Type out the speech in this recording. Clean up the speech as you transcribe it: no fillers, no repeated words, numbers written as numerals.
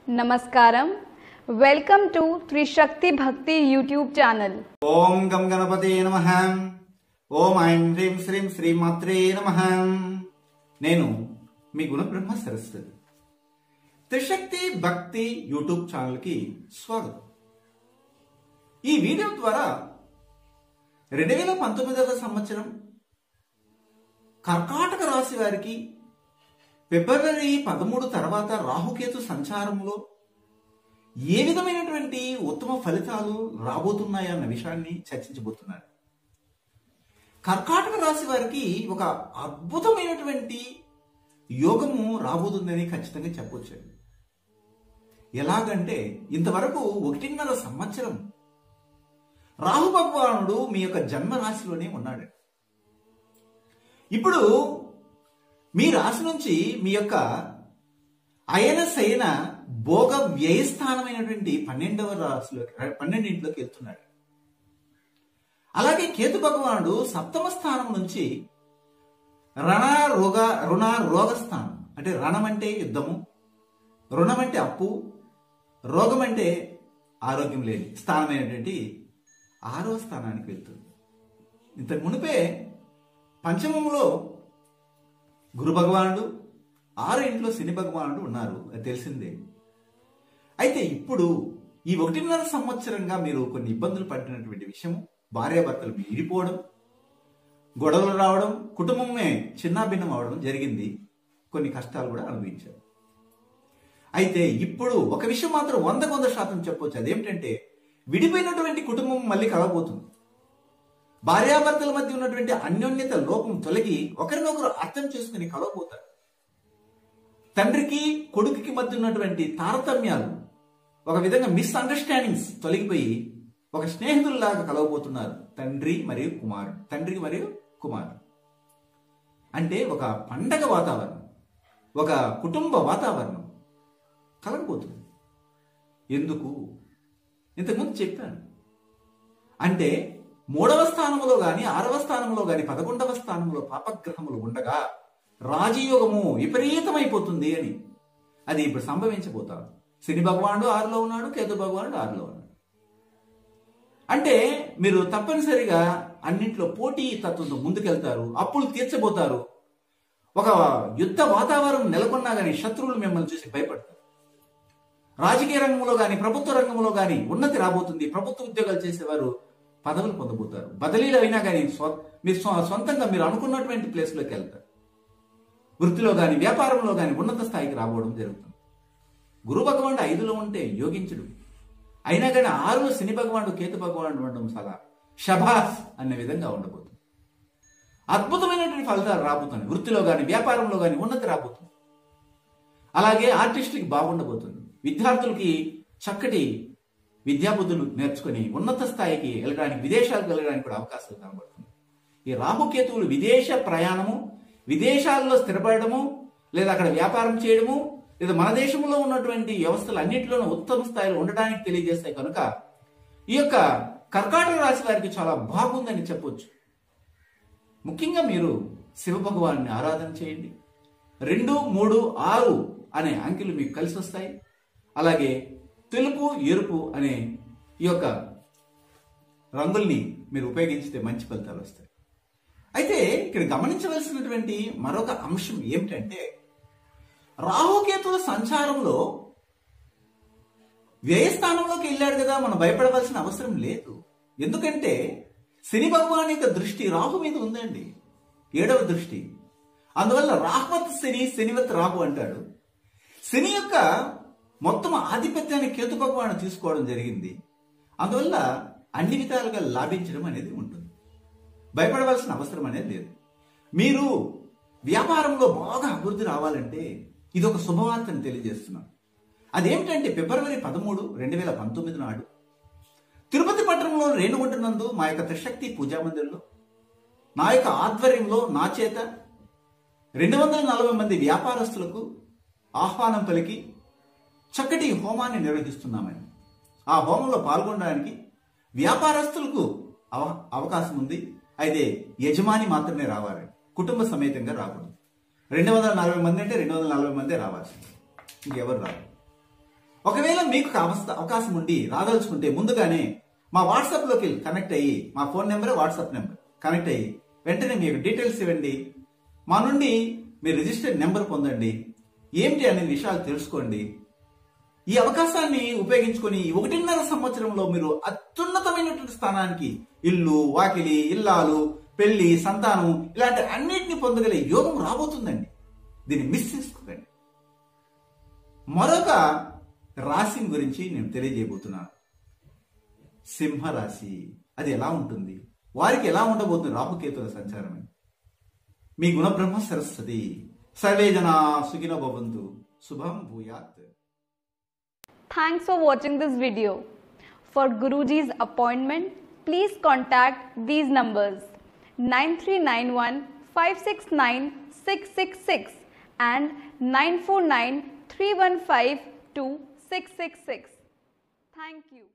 Namaskaram. Welcome to Trishakti Bhakti YouTube channel. ఓం గం గణపతే నమః. ఓం ఐం హ్రీం శ్రీం శ్రీమాత్రే నమః. నేను మీ గుణ బ్రహ్మ సరస్వతి. త్రిశక్తి భక్తి యూట్యూబ్ ఛానల్ కి స్వాగతం. ఈ వీడియో ద్వారా 2019వ సంవత్సరం కర్కాటక రాశి వారికి ఫిబ్రవరి 13 తర్వాత రాహుకేతు సంచారంలో ఏ విధమైనటువంటి ఉత్తమ ఫలితాలు రాబోతున్నాయన్న విషయాన్ని చర్చించబోతున్నారు. కర్కాటక రాశి వారికి ఒక అద్భుతమైనటువంటి యోగము రాబోతుందని ఖచ్చితంగా చెప్పొచ్చు. ఎలాగంటే ఇంతవరకు 1.5 సంవత్సరం రాహు భగవానుడు మీ యొక్క జన్మ రాశిలోనే ఉన్నాడు. ఇప్పుడు మీ రాశి నుంచి మీ యొక్క అయన శయన భోగ వ్యయస్థానమైనటువంటి 12ఇంట్లోకి వెళ్తున్నాడు. అలాగే కేతు భగవానుడు 7వ స్థానం నుంచి రుణ రోగ స్థానం, అంటే రణం అంటే యుద్ధము, రుణం అంటే అప్పు, రోగం అంటే ఆరోగ్యం లేని స్థానమైనటువంటి 6వ స్థానానికి వెళ్తుంది. ఇంతకు మునిపే పంచమంలో గురు భగవానుడు, 6వ ఇంట్లో శని భగవానుడు ఉన్నారు, అది తెలిసిందే. అయితే ఇప్పుడు ఈ 1.5 సంవత్సరంగా మీరు కొన్ని ఇబ్బందులు పడినటువంటి విషయం, భార్యాభర్తలు విడిపోవడం, గొడవలు రావడం, కుటుంబమే చిన్నాభిన్నం అవడం జరిగింది. కొన్ని కష్టాలు కూడా అనుభవించారు. అయితే ఇప్పుడు ఒక విషయం మాత్రం 100% చెప్పొచ్చు. అదేమిటంటే విడిపోయినటువంటి కుటుంబం మళ్ళీ కలవబోతుంది. భార్యాభర్తల మధ్య ఉన్నటువంటి అన్యోన్యత లోపం తొలగి ఒకరినొకరు అర్థం చేసుకుని కలవబోతారు. తండ్రికి కొడుకుకి మధ్య ఉన్నటువంటి తారతమ్యాలు, ఒక విధంగా మిస్అండర్స్టాండింగ్స్ తొలగిపోయి ఒక స్నేహితుల్లాగా కలవబోతున్నారు. తండ్రికి మరియు కుమారుడు అంటే ఒక పండగ వాతావరణం, ఒక కుటుంబ వాతావరణం కలగబోతుంది. ఎందుకు? ఇంతకుముందు చెప్పాను. అంటే 3వ స్థానంలో గాని, 6వ స్థానంలో గాని, 11వ స్థానంలో పాపగ్రహములు ఉండగా రాజయోగము విపరీతమైపోతుంది అని. అది ఇప్పుడు సంభవించబోతారు. శని భగవానుడు 6లో ఉన్నాడు, కేతు భగవానుడు 6లో ఉన్నాడు. అంటే మీరు తప్పనిసరిగా అన్నింటిలో పోటీ తత్వంతో ముందుకెళ్తారు, అప్పులు తీర్చబోతారు. ఒక యుద్ధ వాతావరణం నెలకొన్నా గానీ శత్రువులు మిమ్మల్ని చూసి భయపడతారు. రాజకీయ రంగంలో గాని, ప్రభుత్వ రంగంలో గాని ఉన్నతి రాబోతుంది. ప్రభుత్వ ఉద్యోగాలు చేసేవారు పదవులు పొందబోతారు. బదిలీలు అయినా కానీ మీరు సొంతంగా మీరు అనుకున్నటువంటి ప్లేస్లోకి వెళ్తారు. వృత్తిలో కానీ, వ్యాపారంలో కానీ ఉన్నత స్థాయికి రాబోవడం జరుగుతుంది. గురు భగవానుడు 5లో ఉంటే యోగించుడు, అయినా కానీ 6లో శని భగవానుడు, కేతు భగవానుడు ఉండడం చాలా షబాస్ అనే విధంగా ఉండబోతుంది. అద్భుతమైనటువంటి ఫలితాలు రాబోతుంది. వృత్తిలో కానీ, వ్యాపారంలో కానీ ఉన్నతి రాబోతుంది. అలాగే ఆర్టిస్టులకి బాగుండబోతుంది. విద్యార్థులకి చక్కటి విద్యాబుద్ధులు నేర్చుకుని ఉన్నత స్థాయికి వెళ్ళడానికి, విదేశాలకు వెళ్ళడానికి కూడా అవకాశాలు కనబడుతుంది. ఈ రాహుకేతువులు విదేశ ప్రయాణము, విదేశాల్లో స్థిరపడము, లేదా అక్కడ వ్యాపారం చేయడము, లేదా మన దేశంలో ఉన్నటువంటి వ్యవస్థలు అన్నింటిలోనూ ఉత్తమ స్థాయిలో ఉండడానికి తెలియజేస్తాయి. కనుక ఈ యొక్క కర్కాటక రాశి వారికి చాలా బాగుందని చెప్పొచ్చు. ముఖ్యంగా మీరు శివ భగవాన్ని ఆరాధన చేయండి. 2, 3, 6 అనే అంకెలు మీకు కలిసి వస్తాయి. అలాగే తెలుపు, ఎరుపు అనే ఈ యొక్క రంగుల్ని మీరు ఉపయోగించితే మంచి ఫలితాలు వస్తాయి. అయితే ఇక్కడ గమనించవలసినటువంటి మరొక అంశం ఏమిటంటే, రాహుకేతుల సంచారంలో వ్యయస్థానంలోకి వెళ్ళాడు కదా, మనం భయపడవలసిన అవసరం లేదు. ఎందుకంటే శని భగవాన్ యొక్క దృష్టి రాహు మీద ఉందండి, 7వ దృష్టి. అందువల్ల రాహువత్ శని, శనివత్ రాహు అంటాడు. శని యొక్క మొత్తం ఆధిపత్యాన్ని కేతు భగవాను తీసుకోవడం జరిగింది. అందువల్ల అన్ని విధాలుగా లాభించడం అనేది ఉంటుంది. భయపడవలసిన అవసరం అనేది లేదు. మీరు వ్యాపారంలో బాగా అభివృద్ధి రావాలంటే ఇది ఒక శుభవార్తని తెలియజేస్తున్నాను. అదేమిటంటే ఫిబ్రవరి 13, 2019 నాడు తిరుపతి పట్టణంలో రేణుగుంట నందు మా యొక్క త్రిశక్తి పూజా మందిరంలో నా యొక్క ఆధ్వర్యంలో నా చేత 240 మంది వ్యాపారస్తులకు ఆహ్వానం పలికి చక్కటి హోమాన్ని నిర్వహిస్తున్నామని. ఆ హోమంలో పాల్గొనడానికి వ్యాపారస్తులకు అవకాశం ఉంది. అయితే యజమాని మాత్రమే రావాలి, కుటుంబ సమేతంగా రాకూడదు. 240 మంది అంటే 240 మందే రావాలి, ఇంకెవరు రాదు. ఒకవేళ మీకు అవకాశం ఉండి రాదలుచుకుంటే ముందుగానే మా వాట్సాప్లోకి కనెక్ట్ అయ్యి, మా phone number WhatsApp number connect అయ్యి వెంటనే మీకు డీటెయిల్స్ ఇవ్వండి. మా నుండి మీరు రిజిస్టర్డ్ నెంబర్ పొందండి. ఏమిటి అనే విషయాలు తెలుసుకోండి. ఈ అవకాశాన్ని ఉపయోగించుకొని 1.5 సంవత్సరంలో మీరు అత్యున్నతమైనటువంటి స్థానానికి, ఇల్లు, వాకిలి, ఇల్లాలు, పెళ్లి, సంతానం ఇలాంటి అన్నిటిని పొందగల యోగం రాబోతుందండి. దీన్ని మిస్ చేసుకోకండి. మరొక రాశిని గురించి నేను తెలియజేయబోతున్నాను. సింహరాశి. అది ఎలా ఉంటుంది, వారికి ఎలా ఉండబోతుంది రాహుకేతుల సంచారం? మీ గుణబ్రహ్మ సరస్వతి. సర్వే జనా సుఖినో భవంతు. శుభం భూయాత్. Thanks for watching this video. For Guruji's appointment, please contact these numbers 9391 569 666 and 949 315 2666. Thank you.